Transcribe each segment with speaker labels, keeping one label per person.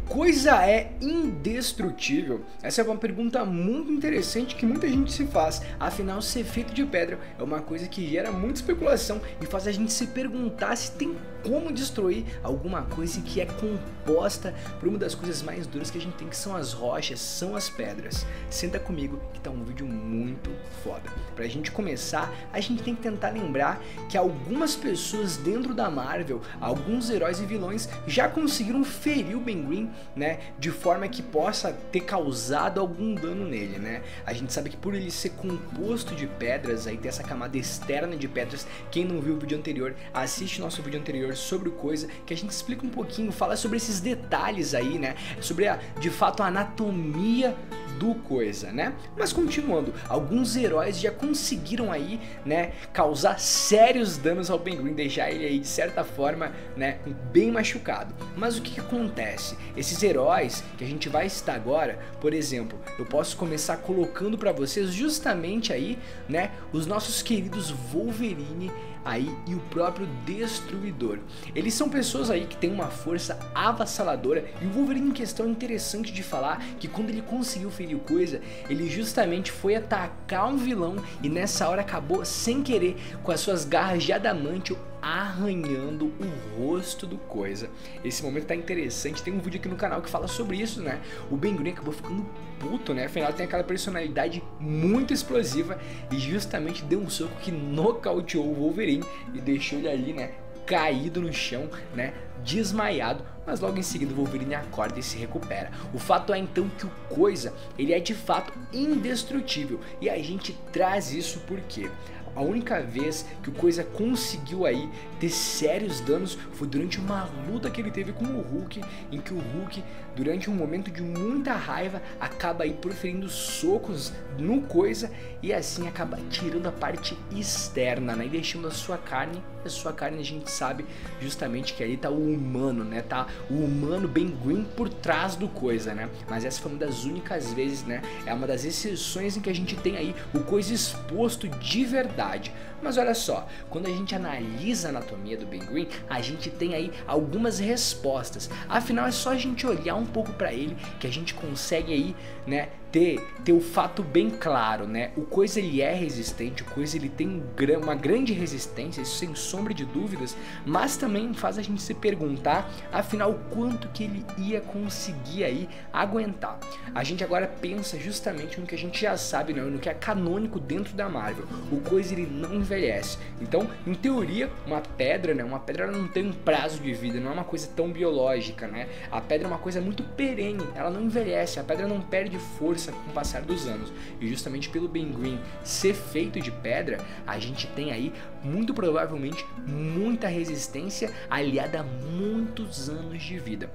Speaker 1: Coisa é indestrutível? Essa é uma pergunta muito interessante que muita gente se faz. Afinal, ser feito de pedra é uma coisa que gera muita especulação e faz a gente se perguntar se tem como destruir alguma coisa que é composta por uma das coisas mais duras que a gente tem, que são as rochas, são as pedras. Senta comigo que tá um vídeo muito foda. Pra gente começar, a gente tem que tentar lembrar que algumas pessoas dentro da Marvel, alguns heróis e vilões já conseguiram ferir o Ben Grimm, né, de forma que possa ter causado algum dano nele, né? A gente sabe que por ele ser composto de pedras, aí tem essa camada externa de pedras. Quem não viu o vídeo anterior, assiste nosso vídeo anterior sobre o Coisa, que a gente explica um pouquinho, fala sobre esses detalhes aí, né, sobre de fato a anatomia do Coisa, né? Mas continuando, alguns heróis já conseguiram aí, né, causar sérios danos ao Ben Grimm, deixar ele aí de certa forma, né, bem machucado. Mas o que acontece? Esses heróis que a gente vai citar agora, por exemplo, eu posso começar colocando pra vocês justamente aí, né, os nossos queridos Wolverine aí e o próprio Destruidor. Eles são pessoas aí que têm uma força avassaladora, e o Wolverine em questão é interessante de falar que quando ele conseguiu ferir o Coisa, ele justamente foi atacar um vilão e nessa hora acabou sem querer com as suas garras de adamantio arranhando o rosto do Coisa. Esse momento tá interessante, tem um vídeo aqui no canal que fala sobre isso, né? O Ben Grimm acabou ficando puto, né? Afinal tem aquela personalidade muito explosiva e justamente deu um soco que nocauteou o Wolverine e deixou ele ali, né, caído no chão, né, desmaiado, mas logo em seguida o Wolverine acorda e se recupera. O fato é então que o Coisa, ele é de fato indestrutível, e a gente traz isso porque a única vez que o Coisa conseguiu aí ter sérios danos foi durante uma luta que ele teve com o Hulk, em que o Hulk, durante um momento de muita raiva, acaba aí proferindo socos no Coisa e assim acaba tirando a parte externa, né, e deixando a sua carne. A sua carne a gente sabe justamente que ali tá o humano, né, tá o humano Ben Grimm por trás do Coisa, né, mas essa foi uma das únicas vezes, né, é uma das exceções em que a gente tem aí o Coisa exposto de verdade. Mas olha só, quando a gente analisa a anatomia do Ben Grimm, a gente tem aí algumas respostas. Afinal, é só a gente olhar um pouco para ele que a gente consegue aí, né, ter o fato bem claro, né? O Coisa ele é resistente, o Coisa ele tem uma grande resistência, isso sem sombra de dúvidas, mas também faz a gente se perguntar, afinal, quanto que ele ia conseguir aí aguentar. A gente agora pensa justamente no que a gente já sabe, né, no que é canônico dentro da Marvel. O Coisa ele não envelhece. Então, em teoria, uma pedra, né, uma pedra não tem um prazo de vida, não é uma coisa tão biológica, né? A pedra é uma coisa muito perene, ela não envelhece, a pedra não perde força com o passar dos anos. E justamente pelo Ben Grimm ser feito de pedra, a gente tem aí muito provavelmente muita resistência aliada a muitos anos de vida.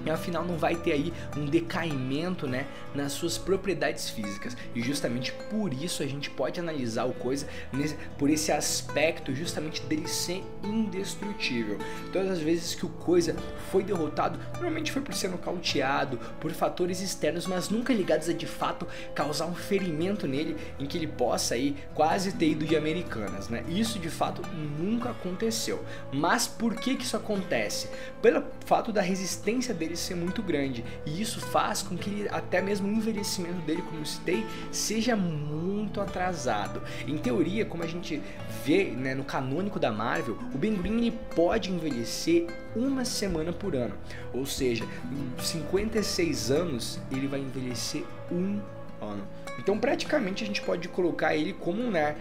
Speaker 1: E afinal não vai ter aí um decaimento, né, nas suas propriedades físicas, e justamente por isso a gente pode analisar o Coisa por esse aspecto justamente dele ser indestrutível. Todas as vezes que o Coisa foi derrotado, normalmente foi por ser nocauteado, por fatores externos, mas nunca ligados a de fato causar um ferimento nele em que ele possa aí quase ter ido de Americanas, né? Isso de fato nunca aconteceu. Mas por que que isso acontece? Pelo fato da resistência dele ser muito grande, e isso faz com que até mesmo o envelhecimento dele, como eu citei, seja muito atrasado. Em teoria, como a gente vê, né, no canônico da Marvel, o Ben Grimm ele pode envelhecer uma semana por ano, ou seja, em 56 anos ele vai envelhecer um ano. Então praticamente a gente pode colocar ele como, né,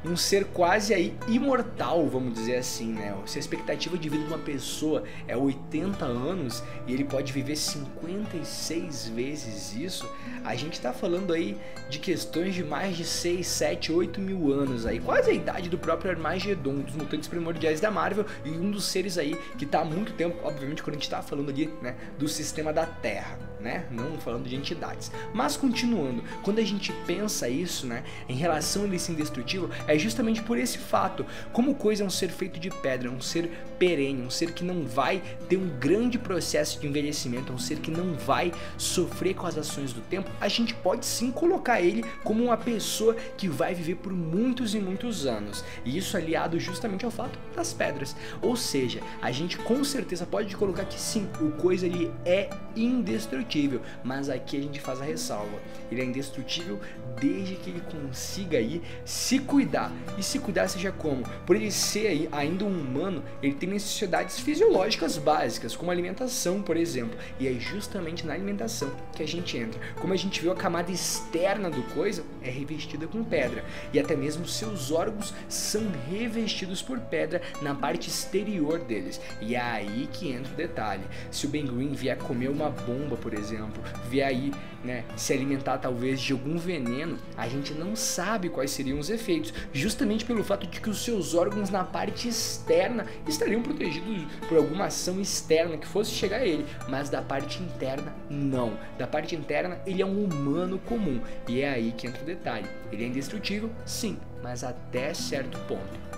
Speaker 1: um ser quase aí imortal, vamos dizer assim, né? Se a expectativa de vida de uma pessoa é 80 anos e ele pode viver 56 vezes isso, a gente tá falando aí de questões de mais de 6, 7, 8 mil anos aí, quase a idade do próprio Armagedon, dos mutantes primordiais da Marvel, e um dos seres aí que tá há muito tempo, obviamente quando a gente tá falando ali, né, do sistema da Terra, né, não falando de entidades. Mas continuando, quando a gente pensa isso, né, em relação a ele ser indestrutível, é justamente por esse fato. Como o Coisa é um ser feito de pedra, um ser perene, um ser que não vai ter um grande processo de envelhecimento, um ser que não vai sofrer com as ações do tempo, a gente pode sim colocar ele como uma pessoa que vai viver por muitos e muitos anos, e isso aliado justamente ao fato das pedras. Ou seja, a gente com certeza pode colocar que sim, o Coisa ele é indestrutível, mas aqui a gente faz a ressalva, ele é indestrutível desde que ele consiga aí se cuidar, e se cuidar seja como? Por ele ser aí ainda um humano, ele tem necessidades fisiológicas básicas, como alimentação, por exemplo, e é justamente na alimentação que a gente entra. Como a gente viu, a camada externa do coisa é revestida com pedra, e até mesmo seus órgãos são revestidos por pedra na parte exterior deles, e é aí que entra o detalhe. Se o Ben Green vier comer uma bomba, por exemplo, vier aí, né, se alimentar talvez de algum veneno, a gente não sabe quais seriam os efeitos, justamente pelo fato de que os seus órgãos na parte externa estariam protegidos por alguma ação externa que fosse chegar a ele, mas da parte interna não. Da parte interna ele é um humano comum, e é aí que entra o detalhe. Ele é indestrutível, sim, mas até certo ponto.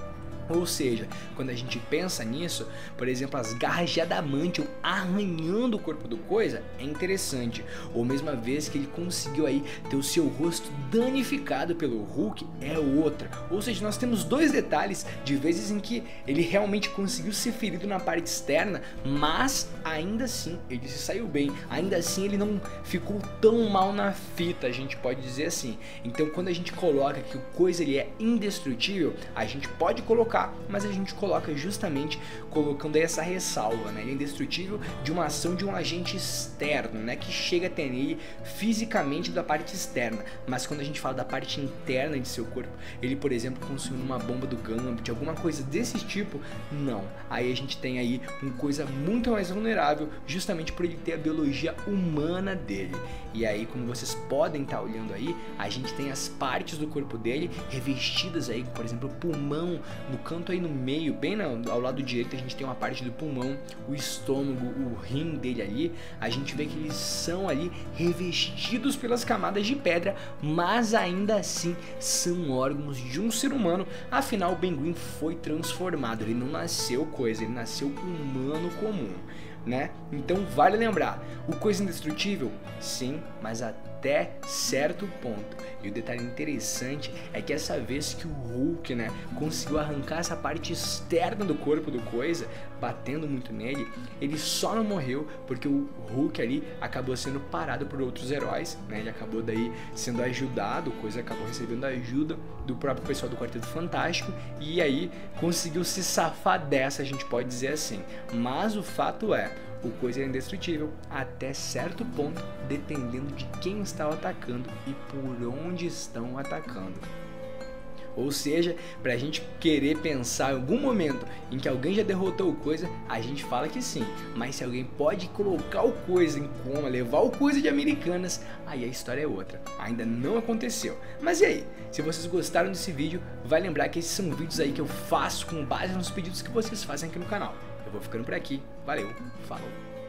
Speaker 1: Ou seja, quando a gente pensa nisso, por exemplo, as garras de adamantium arranhando o corpo do coisa é interessante, ou mesma vez que ele conseguiu aí ter o seu rosto danificado pelo Hulk é outra. Ou seja, nós temos dois detalhes de vezes em que ele realmente conseguiu ser ferido na parte externa, mas ainda assim ele se saiu bem, ainda assim ele não ficou tão mal na fita, a gente pode dizer assim. Então quando a gente coloca que o coisa ele é indestrutível, a gente pode colocar, mas a gente coloca justamente colocando aí essa ressalva, né? Ele é indestrutível de uma ação de um agente externo, né? Que chega até nele fisicamente da parte externa, mas quando a gente fala da parte interna de seu corpo, ele, por exemplo, consumindo uma bomba do Gambit, alguma coisa desse tipo, não. Aí a gente tem aí uma coisa muito mais vulnerável, justamente por ele ter a biologia humana dele. E aí, como vocês podem estar olhando aí, a gente tem as partes do corpo dele revestidas aí, por exemplo, o pulmão, no canto aí no meio, bem ao lado direito, a gente tem uma parte do pulmão, o estômago, o rim dele ali, a gente vê que eles são ali revestidos pelas camadas de pedra, mas ainda assim são órgãos de um ser humano. Afinal, o Ben Green foi transformado, ele não nasceu coisa, ele nasceu humano comum, né? Então vale lembrar, o coisa indestrutível, sim, mas até certo ponto. E o detalhe interessante é que essa vez que o Hulk, né, conseguiu arrancar essa parte externa do corpo do coisa, batendo muito nele, ele só não morreu porque o Hulk ali acabou sendo parado por outros heróis, né? Ele acabou daí sendo ajudado, o coisa acabou recebendo ajuda do próprio pessoal do Quarteto Fantástico, e aí conseguiu se safar dessa, a gente pode dizer assim. Mas o fato é, o coisa é indestrutível até certo ponto, dependendo de quem está atacando e por onde estão atacando. Ou seja, pra gente querer pensar em algum momento em que alguém já derrotou o coisa, a gente fala que sim. Mas se alguém pode colocar o coisa em coma, levar o coisa de Americanas, aí a história é outra. Ainda não aconteceu. Mas e aí? Se vocês gostaram desse vídeo, vai lembrar que esses são vídeos aí que eu faço com base nos pedidos que vocês fazem aqui no canal. Eu vou ficando por aqui. Valeu, falou!